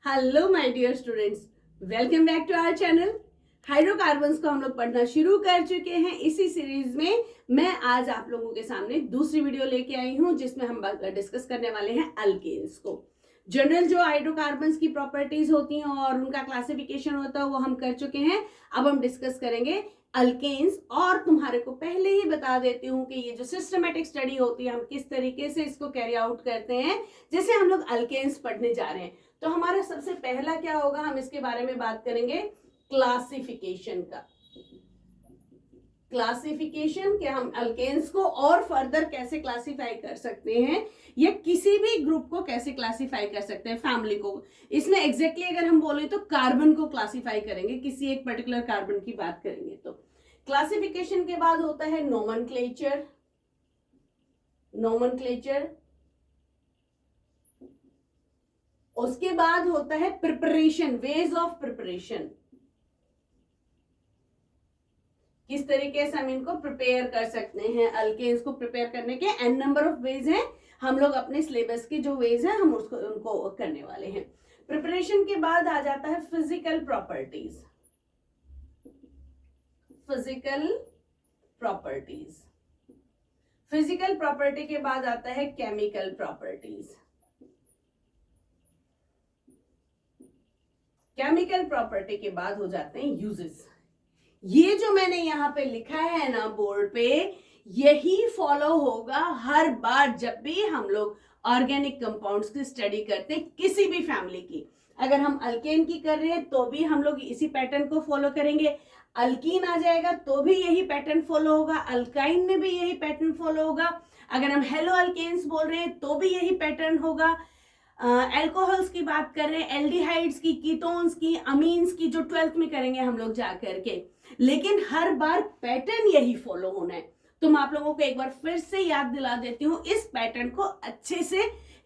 Hello my dear students, welcome back to our channel. Hydrocarbons को हम लोग पढ़ना शुरू कर चुके हैं। इसी सीरीज में मैं आज आप लोगों के सामने दूसरी वीडियो लेके आई हूं जिसमें हम डिस्कस करने वाले हैं अल्केन्स को। जनरल जो हाइड्रोकार्बन्स की प्रॉपर्टीज होती हैं और उनका क्लासिफिकेशन होता है वो हम कर चुके हैं। अब हम डिस्कस करेंगे अल्केन्स। और तुम्हारे को पहले ही बता देती हूँ कि ये जो सिस्टमेटिक स्टडी होती है हम किस तरीके से इसको कैरी आउट करते हैं। जैसे हम लोग अल्केन्स पढ़ने जा रहे हैं तो हमारा सबसे पहला क्या होगा, हम इसके बारे में बात करेंगे क्लासिफिकेशन का। क्लासिफिकेशन कि हम अल्केन्स को और फर्दर कैसे क्लासिफाई कर सकते हैं या किसी भी ग्रुप को कैसे क्लासिफाई कर सकते हैं, फैमिली को। इसमें एग्जैक्टली अगर हम बोले तो कार्बन को क्लासिफाई करेंगे, किसी एक पर्टिकुलर कार्बन की बात करेंगे। तो क्लासिफिकेशन के बाद होता है नोमेनक्लेचर। उसके बाद होता है प्रिपरेशन, वेज ऑफ प्रिपरेशन, किस तरीके से हम इनको प्रिपेयर कर सकते हैं। अल्केन्स को प्रिपेयर करने के एन नंबर ऑफ वेज हैं। हम लोग अपने सिलेबस के जो वेज हैं हम उनको करने वाले हैं। प्रिपरेशन के बाद आ जाता है फिजिकल प्रॉपर्टीज। फिजिकल प्रॉपर्टी के बाद आता है केमिकल प्रॉपर्टीज। केमिकल प्रॉपर्टी के बाद हो जाते हैं यूजेस। ये जो मैंने यहाँ पे लिखा है ना बोर्ड पे, यही फॉलो होगा हर बार जब भी हम लोग ऑर्गेनिक कंपाउंड्स की स्टडी करते हैं किसी भी फैमिली की। अगर हम अल्केन की कर रहे हैं तो भी हम लोग इसी पैटर्न को फॉलो करेंगे। अल्कीन आ जाएगा तो भी यही पैटर्न फॉलो होगा। अल्काइन में भी यही पैटर्न फॉलो होगा। अगर हम हेलो अल्केन्स बोल रहे हैं तो भी यही पैटर्न होगा। एल्कोहल्स की बात कर रहे हैं, एल्डिहाइड्स की, कीटोन्स की, अमीन्स की, जो 12th में करेंगे हम लोग जा करके, लेकिन हर बार पैटर्न यही फॉलो होना है। तो मैं आप लोगों को एक बार फिर से याद दिला देती हूँ, इस पैटर्न को अच्छे से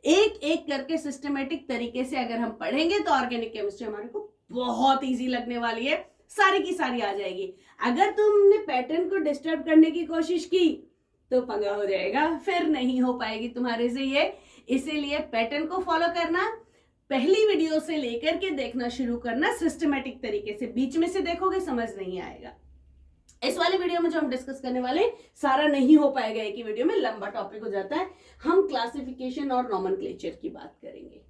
एक एक करके सिस्टमेटिक तरीके से अगर हम पढ़ेंगे तो ऑर्गेनिक केमिस्ट्री हमारे को बहुत इजी लगने वाली है, सारी की सारी आ जाएगी। अगर तुमने पैटर्न को डिस्टर्ब करने की कोशिश की तो पंगा हो जाएगा, फिर नहीं हो पाएगी तुम्हारे से ये। इसीलिए पैटर्न को फॉलो करना, पहली वीडियो से लेकर के देखना शुरू करना सिस्टमेटिक तरीके से। बीच में से देखोगे समझ नहीं आएगा। इस वाले वीडियो में जो हम डिस्कस करने वाले सारा नहीं हो पाएगा, एक ही वीडियो में लंबा टॉपिक हो जाता है। हम क्लासिफिकेशन और नोमेनक्लेचर की बात करेंगे।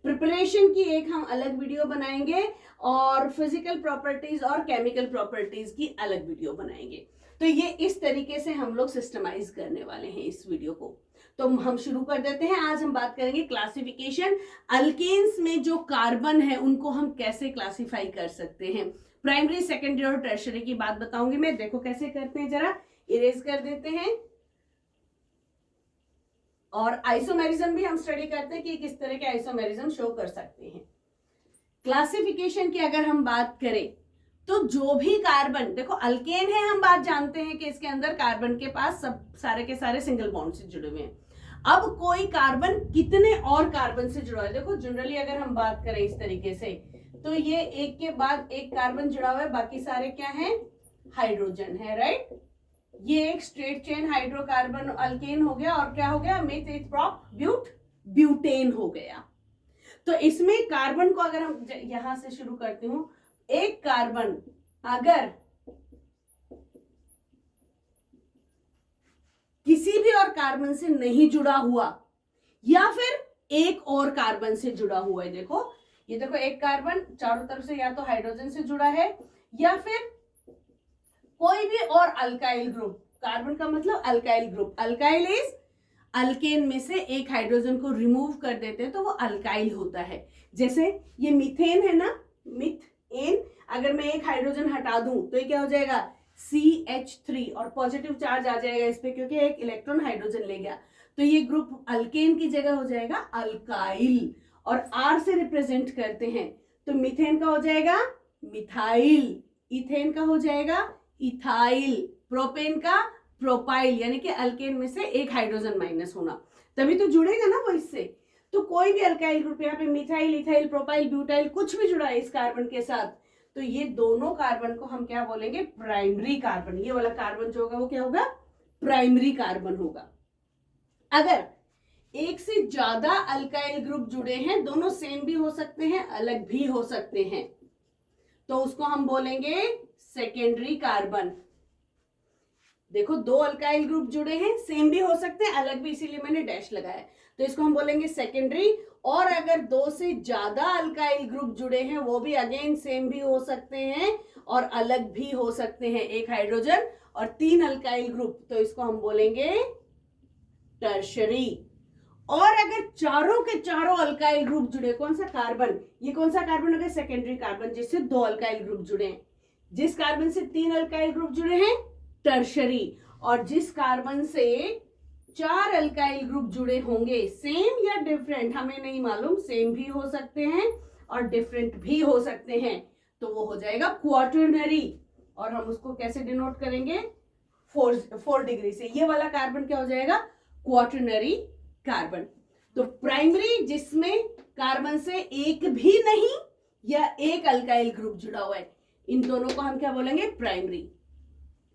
प्रिपरेशन की एक हम अलग वीडियो बनाएंगे और फिजिकल प्रॉपर्टीज और केमिकल प्रॉपर्टीज की अलग वीडियो बनाएंगे। तो ये इस तरीके से हम लोग सिस्टमाइज करने वाले हैं इस वीडियो को। तो हम शुरू कर देते हैं। आज हम बात करेंगे क्लासिफिकेशन। अल्केन्स में जो कार्बन है उनको हम कैसे क्लासिफाई कर सकते हैं। प्राइमरी, सेकेंडरी और टर्शरी की बात बताऊंगी मैं। देखो कैसे करते हैं, जरा इरेज कर देते हैं। और आइसोमेरिज्म भी हम स्टडी करते हैं कि किस तरह के आइसोमेरिज्म शो कर सकते हैं। क्लासिफिकेशन की अगर हम बात करें तो जो भी कार्बन, देखो अल्केन है, हम बात जानते हैं कि इसके अंदर कार्बन के पास सब सारे के सारे सिंगल बॉन्ड से जुड़े हुए हैं। अब कोई कार्बन कितने और कार्बन से जुड़ा है, देखो जनरली अगर हम बात करें इस तरीके से तो ये एक के बाद एक कार्बन जुड़ा हुआ है, बाकी सारे क्या है, हाइड्रोजन है, राइट। ये एक स्ट्रेट चेन हाइड्रोकार्बन अल्केन हो गया और क्या हो गया, मिथ प्रोप ब्यूटेन हो गया। तो इसमें कार्बन को अगर हम यहां से शुरू करती हूं, एक कार्बन अगर किसी भी और कार्बन से नहीं जुड़ा हुआ या फिर एक और कार्बन से जुड़ा हुआ है, देखो ये देखो एक कार्बन चारों तरफ से या तो हाइड्रोजन से जुड़ा है या फिर कोई भी और अल्काइल ग्रुप। कार्बन का मतलब alkyl group. Alkyl is alkane में से एक हाइड्रोजन को रिमूव कर देते हैं तो वो अल्काइल होता है। जैसे ये मीथेन है ना, मिथेन, अगर मैं एक हाइड्रोजन हटा दूं तो ये क्या हो जाएगा, CH3, और पॉजिटिव चार्ज आ जाएगा इस पे क्योंकि एक इलेक्ट्रॉन हाइड्रोजन ले गया। तो ये ग्रुप अल्केन की जगह हो जाएगा अल्काइल और R से रिप्रेजेंट करते हैं। तो मीथेन का हो जाएगा मिथाइल, इथेन का हो जाएगा इथाइल, प्रोपेन का प्रोपाइल, यानी कि अल्केन में से एक हाइड्रोजन माइनस होना, तभी तो जुड़ेगा ना वो इससे। तो कोई भी अल्काइल ग्रुप, यहाँ पे मिथाइल, इथाइल, प्रोपाइल, ब्यूटाइल कुछ भी जुड़ा है इस कार्बन के साथ, तो ये दोनों कार्बन को हम क्या बोलेंगे, प्राइमरी कार्बन। ये वाला कार्बन जो होगा वो क्या होगा, प्राइमरी कार्बन होगा। अगर एक से ज्यादा अल्काइल ग्रुप जुड़े हैं, दोनों सेम भी हो सकते हैं, अलग भी हो सकते हैं, तो उसको हम बोलेंगे सेकेंडरी कार्बन। देखो, दो अल्काइल ग्रुप जुड़े हैं, सेम भी हो सकते हैं, अलग भी, इसीलिए मैंने डैश लगाया, तो इसको हम बोलेंगे सेकेंडरी। और अगर दो से ज्यादा अल्काइल ग्रुप जुड़े हैं, वो भी अगेन सेम भी हो सकते हैं और अलग भी हो सकते हैं, एक हाइड्रोजन और 3 अल्काइल ग्रुप, तो इसको हम बोलेंगे टर्शरी। और अगर चारों के चारों अल्काइल ग्रुप जुड़े, कौन सा कार्बन, ये कौन सा कार्बन हो गया, सेकेंडरी कार्बन, जिससे 2 अल्काइल ग्रुप जुड़े हैं। जिस कार्बन से 3 अल्काइल ग्रुप जुड़े हैं, टर्शरी। और जिस कार्बन से 4 अल्काइल ग्रुप जुड़े होंगे, सेम या डिफरेंट हमें नहीं मालूम, सेम भी हो सकते हैं और डिफरेंट भी हो सकते हैं, तो वो हो जाएगा क्वाटरनरी। और हम उसको कैसे डिनोट करेंगे, 4 डिग्री से। ये वाला कार्बन क्या हो जाएगा, क्वाटरनरी कार्बन। तो प्राइमरी जिसमें कार्बन से एक भी नहीं या एक अल्काइल ग्रुप जुड़ा हुआ है, इन दोनों को हम क्या बोलेंगे, प्राइमरी।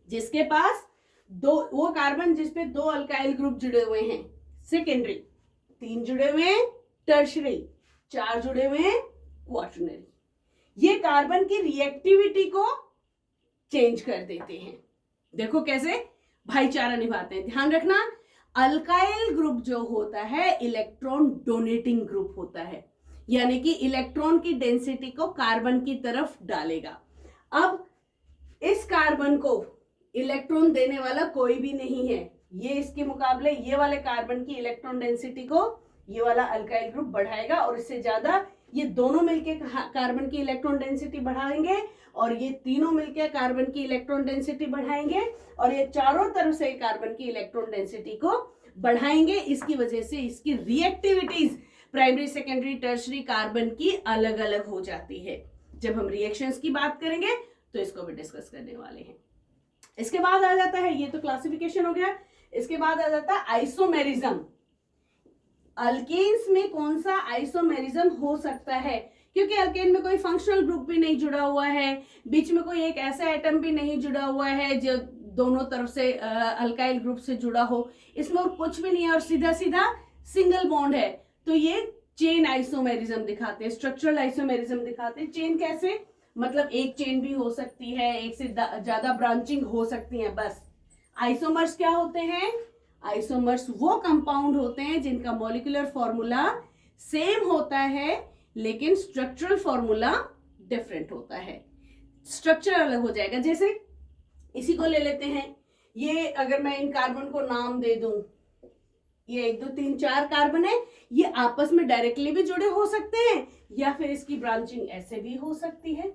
जिसके पास वो कार्बन जिसपे 2 अल्काइल ग्रुप जुड़े हुए हैं, सेकेंडरी। 3 जुड़े हुए हैं, टर्शरी। 4 जुड़े हुए हैं, क्वाटरनरी। ये कार्बन की रिएक्टिविटी को चेंज कर देते हैं। देखो कैसे भाईचारा निभाते हैं। ध्यान रखना, अल्काइल ग्रुप जो होता है इलेक्ट्रॉन डोनेटिंग ग्रुप होता है, यानी कि इलेक्ट्रॉन की डेंसिटी को कार्बन की तरफ डालेगा। अब इस कार्बन को इलेक्ट्रॉन देने वाला कोई भी नहीं है, ये इसके मुकाबले ये वाले कार्बन की इलेक्ट्रॉन डेंसिटी को ये वाला अल्काइल ग्रुप बढ़ाएगा, और इससे ज्यादा ये दोनों मिलके कार्बन की इलेक्ट्रॉन डेंसिटी बढ़ाएंगे, और ये तीनों मिलके कार्बन की इलेक्ट्रॉन डेंसिटी बढ़ाएंगे, और ये चारों तरफ से कार्बन की इलेक्ट्रॉन डेंसिटी को बढ़ाएंगे। इसकी वजह से इसकी reactivities primary, secondary, tertiary carbon की अलग अलग हो जाती है। जब हम रिएक्शंस की बात करेंगे तो इसको भी डिस्कस करने वाले हैं। इसके बाद आ जाता है, ये तो क्लासिफिकेशन हो गया, इसके बाद आ जाता है आइसोमेरिज्म। अल्केन्स में कौन सा आइसोमेरिज्म हो सकता है, क्योंकि अल्केन में कोई फंक्शनल ग्रुप भी नहीं जुड़ा हुआ है, बीच में कोई एक ऐसा एटम भी नहीं जुड़ा हुआ है जो दोनों तरफ से अल्काइल ग्रुप से जुड़ा हो, इसमें और कुछ भी नहीं है, और सीधा सीधा सिंगल बॉन्ड है, तो ये चेन आइसोमेरिज्म दिखाते हैं, स्ट्रक्चरल आइसोमेरिज्म दिखाते हैं। चेन कैसे, मतलब एक चेन भी हो सकती है, एक से ज्यादा ब्रांचिंग हो सकती है, बस। आइसोमर्स क्या होते हैं, आइसोमर्स वो कंपाउंड होते हैं जिनका मॉलिक्यूलर फॉर्मूला सेम होता है लेकिन स्ट्रक्चरल फॉर्मूला डिफरेंट होता है, स्ट्रक्चर अलग हो जाएगा। जैसे इसी को ले लेते हैं, ये अगर मैं इन कार्बन को नाम दे दूं, ये 1 2 3 4 कार्बन है, ये आपस में डायरेक्टली भी जुड़े हो सकते हैं या फिर इसकी ब्रांचिंग ऐसे भी हो सकती है।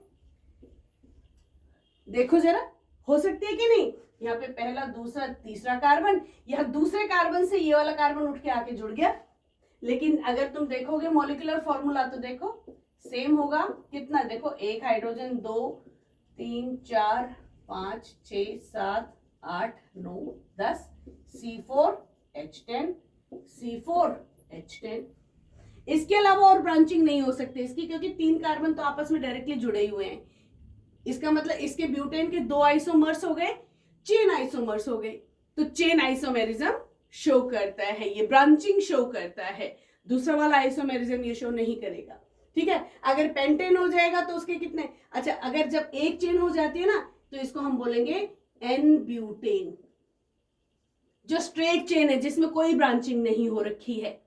देखो जरा, हो सकती है कि नहीं, यहाँ पे पहला, दूसरा, तीसरा कार्बन, यहाँ दूसरे कार्बन से ये वाला कार्बन उठ के आके जुड़ गया, लेकिन अगर तुम देखोगे मॉलिक्यूलर फॉर्मूला तो देखो सेम होगा। कितना, देखो 1 हाइड्रोजन, 2 3 4 5 6 7 8 9 10, C4H10, C4H10। इसके अलावा और ब्रांचिंग नहीं हो सकती इसकी, क्योंकि 3 कार्बन तो आपस में डायरेक्टली जुड़े हुए हैं। इसका मतलब इसके ब्यूटेन के 2 आइसोमर्स हो गए, चेन आइसोमर्स हो गए, तो चेन आइसोमेरिज्म शो करता है, ये ब्रांचिंग शो करता है। दूसरा वाला आइसोमेरिज्म ये शो नहीं करेगा, ठीक है। अगर पेंटेन हो जाएगा तो उसके कितने, अच्छा, अगर जब एक चेन हो जाती है ना तो इसको हम बोलेंगे एन ब्यूटेन, जो स्ट्रेट चेन है जिसमें कोई ब्रांचिंग नहीं हो रखी है।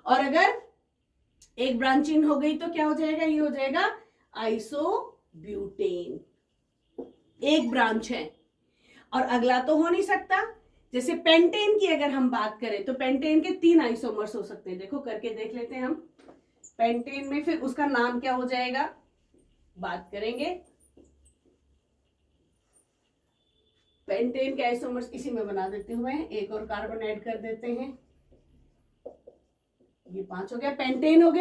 और अगर एक ब्रांचिंग हो गई तो क्या हो जाएगा, ये हो जाएगा आइसोब्यूटेन, एक ब्रांच है। और अगला तो हो नहीं सकता। जैसे पेंटेन की अगर हम बात करें तो पेंटेन के 3 आइसोमर्स हो सकते हैं, देखो करके देख लेते हैं हम। पेंटेन में फिर उसका नाम क्या हो जाएगा, बात करेंगे। पेंटेन के आइसोमर्स इसी में बना देते हुए एक और कार्बन ऐड कर देते हैं, ये 5 हो गया, पेंटेन हो गया।